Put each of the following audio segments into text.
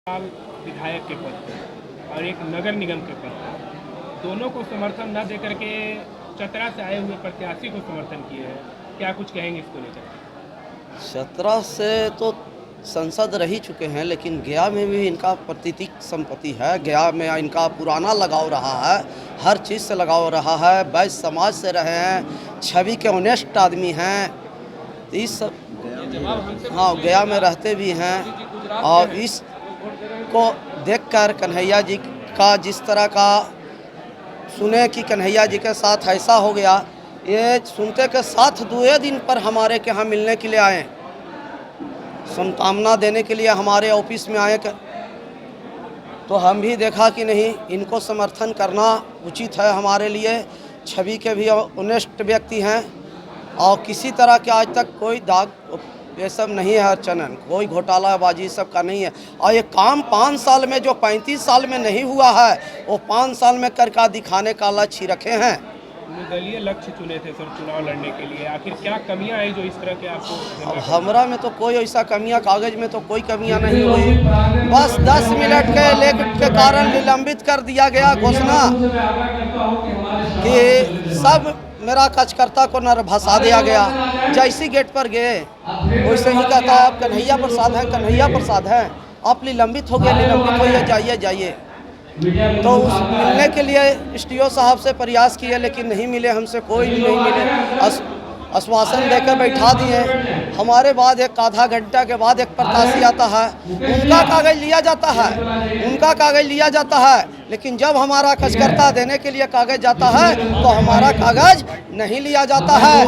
साल विधायक के पद पर और एक नगर निगम के पद पर, दोनों को समर्थन न देकर के चतरा से आए हुए प्रत्याशी को समर्थन किए हैं। क्या कुछ कहेंगे इसको लेकर? चतरा से तो संसद रह ही चुके हैं, लेकिन गया में भी इनका प्रतीक संपत्ति है। गया में इनका पुराना लगाव रहा है, हर चीज़ से लगाव रहा है। वैश्य समाज से रहे हैं, छवि के ऑनेस्ट आदमी हैं। तो इस हाँ, गया में रहते भी हैं। और इसको देखकर कन्हैया जी का जिस तरह का सुने कि कन्हैया जी के साथ ऐसा हो गया, ये सुनते के साथ 2 दिन पर हमारे के यहाँ मिलने के लिए आए, शुभकामना देने के लिए हमारे ऑफिस में आए। तो हम भी देखा कि नहीं, इनको समर्थन करना उचित है हमारे लिए। छवि के भी ऑनेस्ट व्यक्ति हैं और किसी तरह के आज तक कोई दाग ये सब नहीं है, चनन कोई घोटालाबाजी सब का नहीं है। और ये काम 5 साल में जो 35 साल में नहीं हुआ है, वो 5 साल में करके दिखाने का लक्ष्य रखे हैं। निर्दलीय लक्ष्य चुने थे सर चुनाव लड़ने के लिए, आखिर क्या कमियां आई जो इस तरह के आपको? अब हमरा में तो कोई ऐसा कमियां, कागज में तो कोई कमियां नहीं हुई। बस 10 मिनट के लेट के कारण निलंबित कर दिया गया घोषणा कि सब मेरा कार्यकर्ता को नर भसा दिया गया। जैसी गेट पर गए वैसे ही कहता आप कन्हैया प्रसाद हैं, कन्हैया प्रसाद हैं, आप निलंबित हो गए, निलंबित होइए, जाइए जाइए। तो उस मिलने के लिए एसडीओ साहब से प्रयास किए, लेकिन नहीं मिले, हमसे कोई भी नहीं मिले। आश्वासन देकर बैठा दिए। हमारे बाद एक आधा घंटा के बाद एक प्रत्याशी आता है, उनका कागज लिया जाता है, उनका कागज लिया जाता है, लेकिन जब हमारा कार्यकर्ता देने के लिए कागज जाता है तो हमारा कागज नहीं लिया जाता है।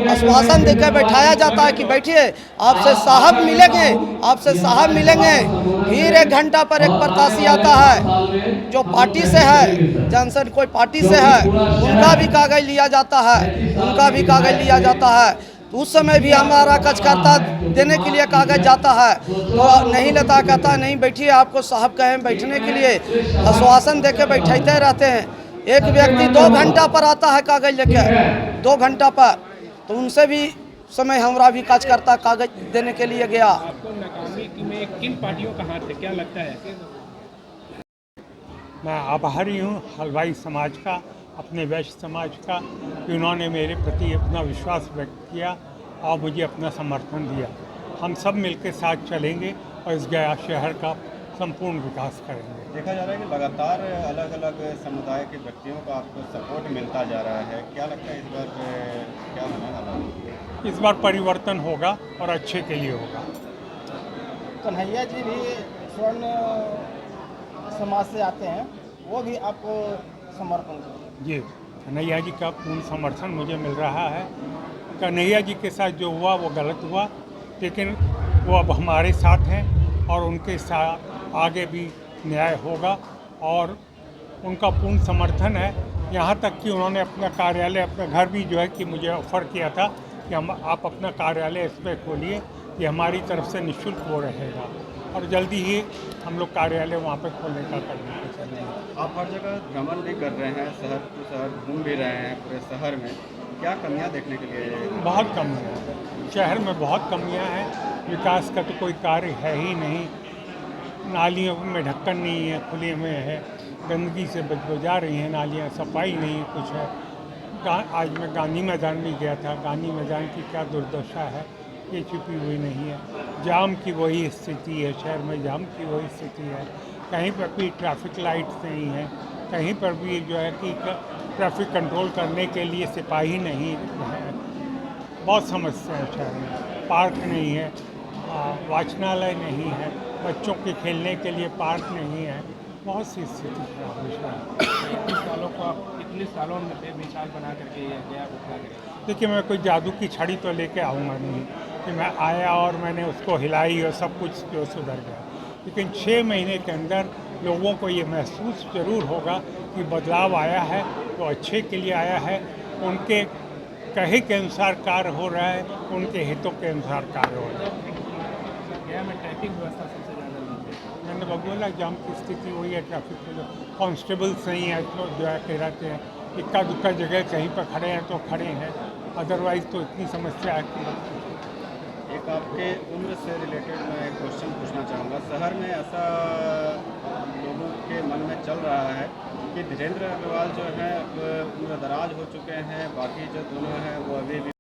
आश्वासन देकर बैठाया जाता है कि बैठिए, आपसे साहब मिलेंगे, आपसे साहब मिलेंगे। फिर 1 घंटा पर एक प्रत्याशी आता है जो पार्टी से है, जनसन कोई पार्टी से है, उनका भी कागज लिया जाता है, उनका भी कागज लिया जाता है। तो उस समय भी हमारा कार्यकर्ता देने के लिए कागज जाता है तो नहीं लेता, कहता नहीं बैठिए, आपको साहब कहें बैठने के लिए। आश्वासन देके बैठाते रहते हैं। एक व्यक्ति 2 घंटा पर आता है कागज लेके, 2 घंटा पर, तो उनसे भी समय हमारा भी कार्यकर्ता कागज देने के लिए गया। आपको नाकामी में किन पार्टियों का हाथ है, क्या लगता है? मैं आभारी हूँ हलवाई समाज का, अपने वैश्य समाज का, कि उन्होंने मेरे प्रति अपना विश्वास व्यक्त किया और मुझे अपना समर्थन दिया। हम सब मिलकर साथ चलेंगे और इस गया शहर का संपूर्ण विकास करेंगे। देखा जा रहा है कि लगातार अलग अलग समुदाय के व्यक्तियों का आपको सपोर्ट मिलता जा रहा है, क्या लगता है इस बार क्या होने वाला है? इस बार परिवर्तन होगा और अच्छे के लिए होगा। कन्हैया जी भी स्वर्ण समाज से आते हैं, वो भी आपको समर्थन करें? जी, कन्हैया जी का पूर्ण समर्थन मुझे मिल रहा है। कन्हैया जी के साथ जो हुआ वो गलत हुआ, लेकिन वो अब हमारे साथ हैं और उनके साथ आगे भी न्याय होगा और उनका पूर्ण समर्थन है। यहाँ तक कि उन्होंने अपना कार्यालय, अपना घर भी जो है कि मुझे ऑफ़र किया था कि आप अपना कार्यालय इस पर खोलिए, ये हमारी तरफ से निःशुल्क वो रहेगा और जल्दी ही हम लोग कार्यालय वहाँ पर खोलने का करने के चलेंगे। आप हर जगह भ्रमण भी कर रहे हैं, शहर टू शहर घूम भी रहे हैं पूरे शहर में, क्या कमियां देखने के लिए? बहुत कमियाँ हैं शहर में, बहुत कमियाँ हैं। विकास का तो कोई कार्य है ही नहीं, नालियों में ढक्कन नहीं है, खुले में है, गंदगी से बजा रही हैं नालियाँ, सफाई नहीं कुछ है। आज मैं गांधी मैदान भी गया था, गांधी मैदान की क्या दुर्दशा है ये छुपी हुई नहीं है। जाम की वही स्थिति है, शहर में जाम की वही स्थिति है। कहीं पर भी ट्रैफिक लाइट्स नहीं है, कहीं पर भी जो है कि ट्रैफिक कंट्रोल करने के लिए सिपाही नहीं है। बहुत समस्या है शहर में। पार्क नहीं है, वाचनालय नहीं है, बच्चों के खेलने के लिए पार्क नहीं है, बहुत सी स्थिति खराब है शहर। इतने सालों में बेमिसाल बना करके ये गया वो क्या करें? देखिए, मैं कोई जादू की छड़ी तो लेके आऊँगा नहीं कि मैं आया और मैंने उसको हिलाई और सब कुछ जो सुधर गया, लेकिन 6 महीने के अंदर लोगों को ये महसूस ज़रूर होगा कि बदलाव आया है, तो अच्छे के लिए आया है। उनके कहे के अनुसार कार्य हो रहा है, उनके हितों के अनुसार कार्य हो रहा है। गया में ट्रैफिक व्यवस्था सबसे ज़्यादा नहीं है। मैंने बोला जाम की स्थिति वही है, ट्रैफिक में कॉन्स्टेबल्स नहीं है तो जो है कह रहते हैं, इक्का दुक्का जगह कहीं पर खड़े हैं तो खड़े हैं, अदरवाइज़ तो इतनी समस्या है कि एक आपके उम्र से रिलेटेड मैं एक क्वेश्चन पूछना चाहूँगा। शहर में ऐसा लोगों के मन में चल रहा है कि धीरेन्द्र अग्रवाल जो है अब उम्र दराज हो चुके हैं, बाकी जो दोनों हैं वो अभी भी